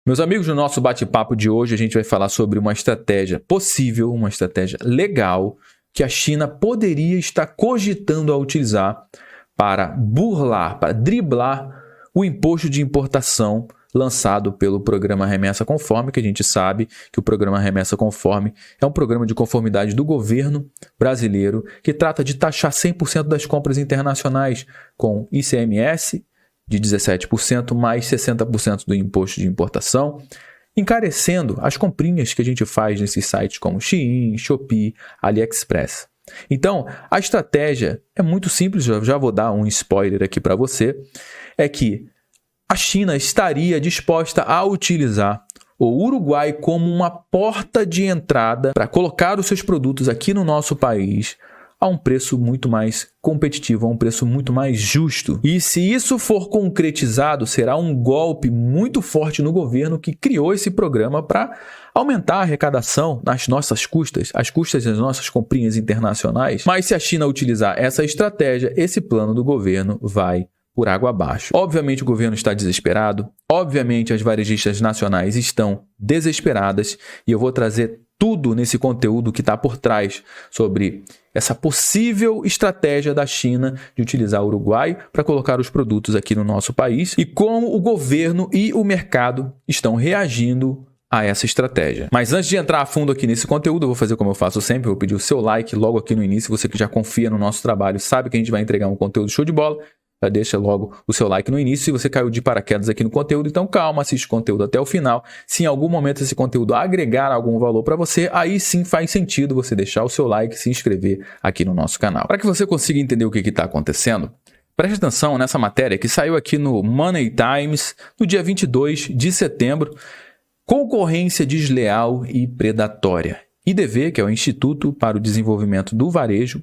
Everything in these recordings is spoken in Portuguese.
Meus amigos, no nosso bate-papo de hoje a gente vai falar sobre uma estratégia possível, uma estratégia legal que a China poderia estar cogitando a utilizar para burlar, para driblar o imposto de importação lançado pelo Programa Remessa Conforme, que a gente sabe que o Programa Remessa Conforme é um programa de conformidade do governo brasileiro que trata de taxar 100% das compras internacionais com ICMS de 17% mais 60% do imposto de importação, encarecendo as comprinhas que a gente faz nesses sites como Shein, Shopee, AliExpress. Então, a estratégia é muito simples, eu já vou dar um spoiler aqui para você, é que a China estaria disposta a utilizar o Uruguai como uma porta de entrada para colocar os seus produtos aqui no nosso país a um preço muito mais competitivo, a um preço muito mais justo. E se isso for concretizado, será um golpe muito forte no governo que criou esse programa para aumentar a arrecadação nas nossas custas, as custas das nossas comprinhas internacionais. Mas se a China utilizar essa estratégia, esse plano do governo vai por água abaixo. Obviamente o governo está desesperado, obviamente as varejistas nacionais estão desesperadas e eu vou trazer tudo nesse conteúdo que está por trás sobre essa possível estratégia da China de utilizar o Uruguai para colocar os produtos aqui no nosso país e como o governo e o mercado estão reagindo a essa estratégia. Mas antes de entrar a fundo aqui nesse conteúdo, eu vou fazer como eu faço sempre, eu vou pedir o seu like logo aqui no início, você que já confia no nosso trabalho, sabe que a gente vai entregar um conteúdo show de bola, já deixa logo o seu like no início. Se você caiu de paraquedas aqui no conteúdo, então calma, assiste o conteúdo até o final. Se em algum momento esse conteúdo agregar algum valor para você, aí sim faz sentido você deixar o seu like e se inscrever aqui no nosso canal. Para que você consiga entender o que está acontecendo, preste atenção nessa matéria que saiu aqui no Money Times no dia 22 de setembro. Concorrência desleal e predatória. IDV, que é o Instituto para o Desenvolvimento do Varejo,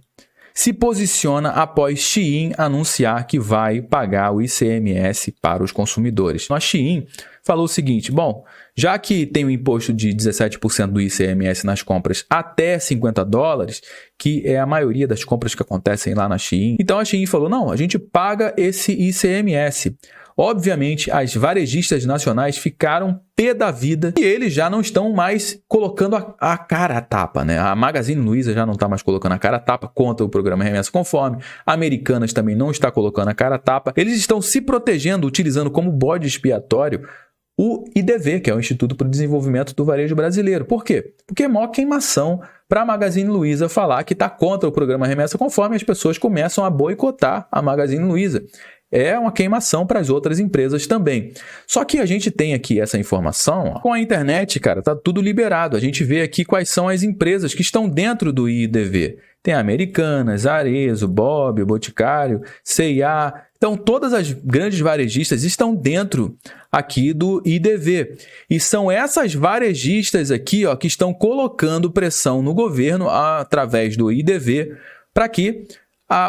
se posiciona após Shein anunciar que vai pagar o ICMS para os consumidores. A Shein falou o seguinte, bom, já que tem o imposto de 17% do ICMS nas compras até $50, que é a maioria das compras que acontecem lá na Shein, então a Shein falou, não, a gente paga esse ICMS. Obviamente, as varejistas nacionais ficaram pé da vida e eles já não estão mais colocando a cara a tapa, né? A Magazine Luiza já não está mais colocando a cara a tapa contra o programa Remessa Conforme. A Americanas também não está colocando a cara a tapa. Eles estão se protegendo, utilizando como bode expiatório o IDV, que é o Instituto para o Desenvolvimento do Varejo Brasileiro. Por quê? Porque é maior queimação para a Magazine Luiza falar que está contra o programa Remessa Conforme, as pessoas começam a boicotar a Magazine Luiza. É uma queimação para as outras empresas também. Só que a gente tem aqui essa informação, ó, com a internet, cara, tá tudo liberado. A gente vê aqui quais são as empresas que estão dentro do IDV. Tem a Americanas, Arezzo, Bob, Boticário, C&A. Então, todas as grandes varejistas estão dentro aqui do IDV. E são essas varejistas aqui, ó, que estão colocando pressão no governo através do IDV para que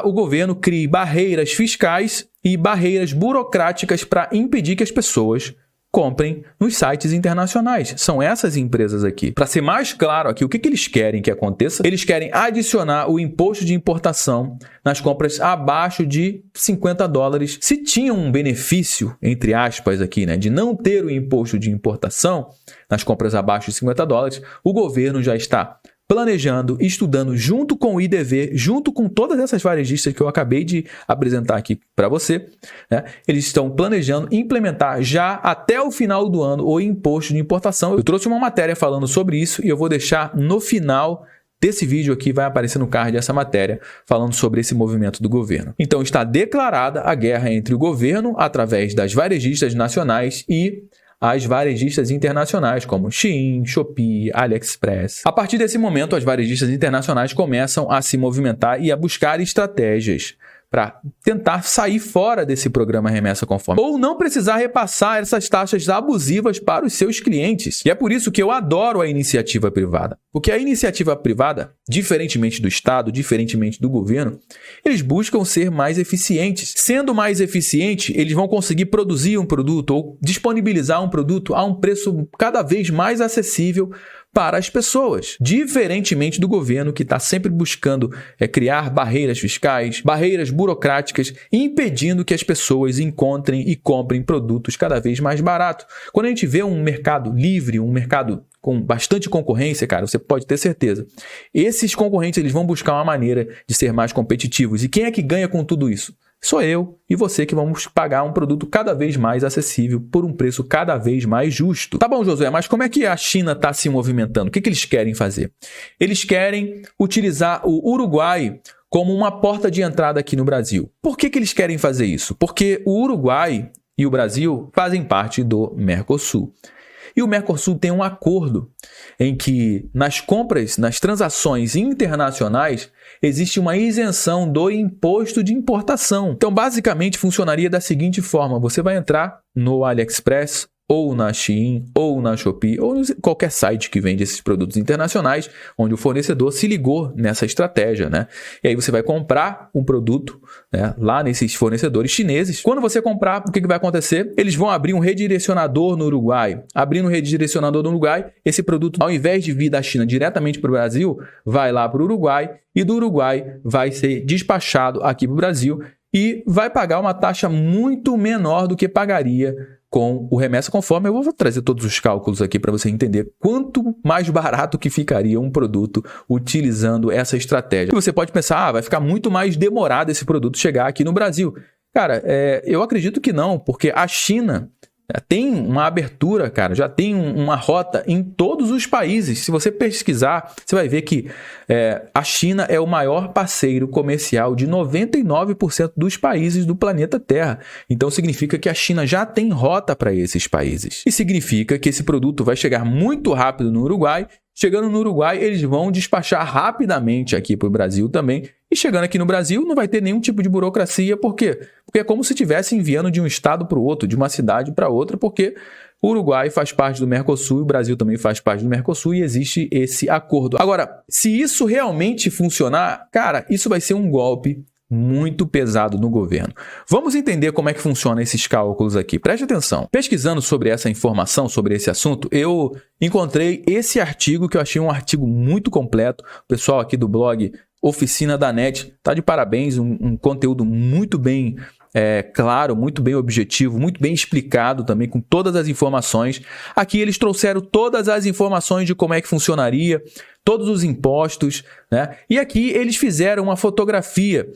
o governo crie barreiras fiscais e barreiras burocráticas para impedir que as pessoas comprem nos sites internacionais. São essas empresas aqui. Para ser mais claro aqui, o que eles querem que aconteça? Eles querem adicionar o imposto de importação nas compras abaixo de $50. Se tinha um benefício, entre aspas aqui, né, de não ter o imposto de importação nas compras abaixo de $50, o governo já está planejando, estudando junto com o IDV, junto com todas essas varejistas que eu acabei de apresentar aqui para você, né? Eles estão planejando implementar já até o final do ano o imposto de importação. Eu trouxe uma matéria falando sobre isso e eu vou deixar no final desse vídeo aqui, vai aparecer no card essa matéria falando sobre esse movimento do governo. Então está declarada a guerra entre o governo através das varejistas nacionais e as varejistas internacionais como Shein, Shopee, AliExpress. A partir desse momento, as varejistas internacionais começam a se movimentar e a buscar estratégias para tentar sair fora desse programa Remessa Conforme ou não precisar repassar essas taxas abusivas para os seus clientes. E é por isso que eu adoro a iniciativa privada. Porque a iniciativa privada, diferentemente do Estado, diferentemente do governo, eles buscam ser mais eficientes. Sendo mais eficiente, eles vão conseguir produzir um produto ou disponibilizar um produto a um preço cada vez mais acessível para as pessoas, diferentemente do governo que está sempre buscando criar barreiras fiscais, barreiras burocráticas, impedindo que as pessoas encontrem e comprem produtos cada vez mais baratos. Quando a gente vê um mercado livre, um mercado com bastante concorrência, cara, você pode ter certeza. Esses concorrentes eles vão buscar uma maneira de ser mais competitivos. E quem é que ganha com tudo isso? Sou eu e você que vamos pagar um produto cada vez mais acessível por um preço cada vez mais justo. Tá bom, Josué, mas como é que a China está se movimentando? O que eles querem fazer? Eles querem utilizar o Uruguai como uma porta de entrada aqui no Brasil. Por que eles querem fazer isso? Porque o Uruguai e o Brasil fazem parte do Mercosul. E o Mercosul tem um acordo em que nas compras, nas transações internacionais, existe uma isenção do imposto de importação. Então, basicamente, funcionaria da seguinte forma. Você vai entrar no AliExpress, ou na Shein, ou na Shopee, ou em qualquer site que vende esses produtos internacionais, onde o fornecedor se ligou nessa estratégia, né? E aí você vai comprar um produto, né, lá nesses fornecedores chineses. Quando você comprar, o que vai acontecer? Eles vão abrir um redirecionador no Uruguai. Abrindo um redirecionador no Uruguai, esse produto, ao invés de vir da China diretamente para o Brasil, vai lá para o Uruguai e do Uruguai vai ser despachado aqui para o Brasil e vai pagar uma taxa muito menor do que pagaria com o remessa conforme. Eu vou trazer todos os cálculos aqui para você entender quanto mais barato que ficaria um produto utilizando essa estratégia. E você pode pensar, vai ficar muito mais demorado esse produto chegar aqui no Brasil. Cara, eu acredito que não, porque a China tem uma abertura, cara, já tem uma rota em todos os países. Se você pesquisar, você vai ver que a China é o maior parceiro comercial de 99% dos países do planeta Terra. Então significa que a China já tem rota para esses países. E significa que esse produto vai chegar muito rápido no Uruguai. Chegando no Uruguai, eles vão despachar rapidamente aqui para o Brasil também. E chegando aqui no Brasil, não vai ter nenhum tipo de burocracia. Por quê? Porque é como se estivesse enviando de um estado para o outro, de uma cidade para outra, porque o Uruguai faz parte do Mercosul e o Brasil também faz parte do Mercosul e existe esse acordo. Agora, se isso realmente funcionar, cara, isso vai ser um golpe muito pesado no governo. Vamos entender como é que funcionam esses cálculos aqui. Preste atenção. Pesquisando sobre essa informação, sobre esse assunto, eu encontrei esse artigo que eu achei um artigo muito completo. O pessoal aqui do blog Oficina da Net tá de parabéns, um conteúdo muito bem claro, muito bem objetivo, muito bem explicado também, com todas as informações. Aqui eles trouxeram todas as informações de como é que funcionaria, todos os impostos, né? E aqui eles fizeram uma fotografia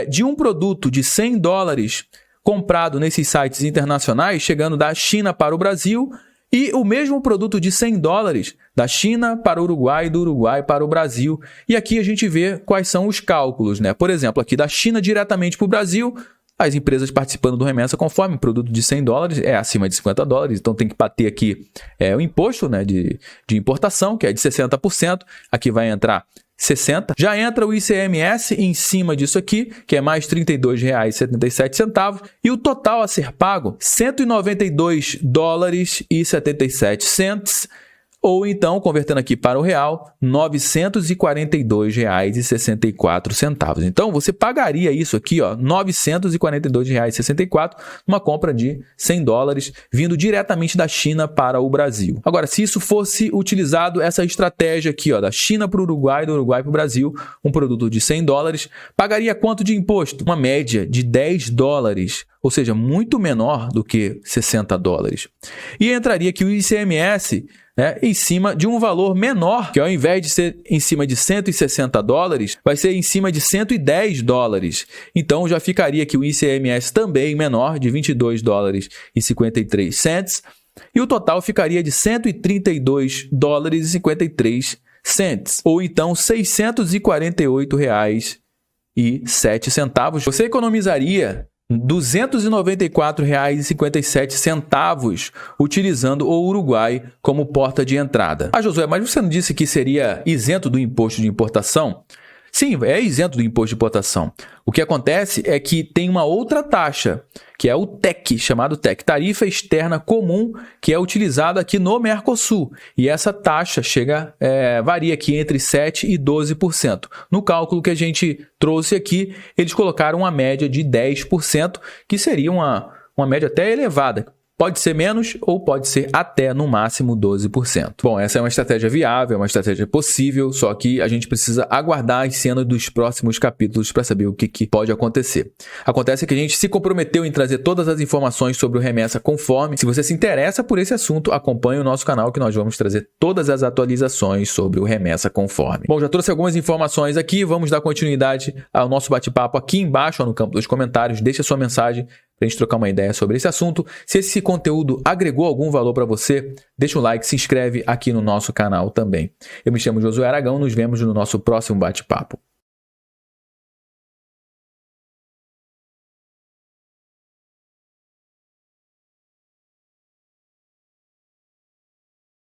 de um produto de $100 comprado nesses sites internacionais, chegando da China para o Brasil, e o mesmo produto de $100 da China para o Uruguai, do Uruguai para o Brasil. E aqui a gente vê quais são os cálculos, né? Por exemplo, aqui da China diretamente para o Brasil, as empresas participando do remessa conforme, produto de $100 é acima de $50, então tem que bater aqui o imposto, né, de importação, que é de 60%, aqui vai entrar 60%. Já entra o ICMS em cima disso aqui, que é mais R$ 32,77, e o total a ser pago, R$ 192,77, ou então, convertendo aqui para o real, R$ 942,64. Então, você pagaria isso aqui, ó, R$ 942,64, numa compra de $100 vindo diretamente da China para o Brasil. Agora, se isso fosse utilizado, essa estratégia aqui, ó, da China para o Uruguai, do Uruguai para o Brasil, um produto de $100, pagaria quanto de imposto? Uma média de $10, ou seja, muito menor do que $60. E entraria aqui o ICMS, em cima de um valor menor, que ao invés de ser em cima de $160, vai ser em cima de $110. Então já ficaria aqui o ICMS também menor, de $22,53, e o total ficaria de $132,53, ou então R$ 648,07. Você economizaria R$ 294,57 utilizando o Uruguai como porta de entrada. Ah, Josué, mas você não disse que seria isento do imposto de importação? Sim, é isento do imposto de importação. O que acontece é que tem uma outra taxa, que é o TEC, chamado TEC, Tarifa Externa Comum, que é utilizada aqui no Mercosul. E essa taxa varia aqui entre 7% e 12%. No cálculo que a gente trouxe aqui, eles colocaram uma média de 10%, que seria uma média até elevada. Pode ser menos ou pode ser até no máximo 12%. Bom, essa é uma estratégia viável, é uma estratégia possível, só que a gente precisa aguardar as cenas dos próximos capítulos para saber o que pode acontecer. Acontece que a gente se comprometeu em trazer todas as informações sobre o Remessa Conforme. Se você se interessa por esse assunto, acompanhe o nosso canal que nós vamos trazer todas as atualizações sobre o Remessa Conforme. Bom, já trouxe algumas informações aqui, vamos dar continuidade ao nosso bate-papo aqui embaixo, no campo dos comentários. Deixe a sua mensagem para a gente trocar uma ideia sobre esse assunto. Se esse conteúdo agregou algum valor para você, deixa um like, se inscreve aqui no nosso canal também. Eu me chamo Josué Aragão, nos vemos no nosso próximo bate-papo.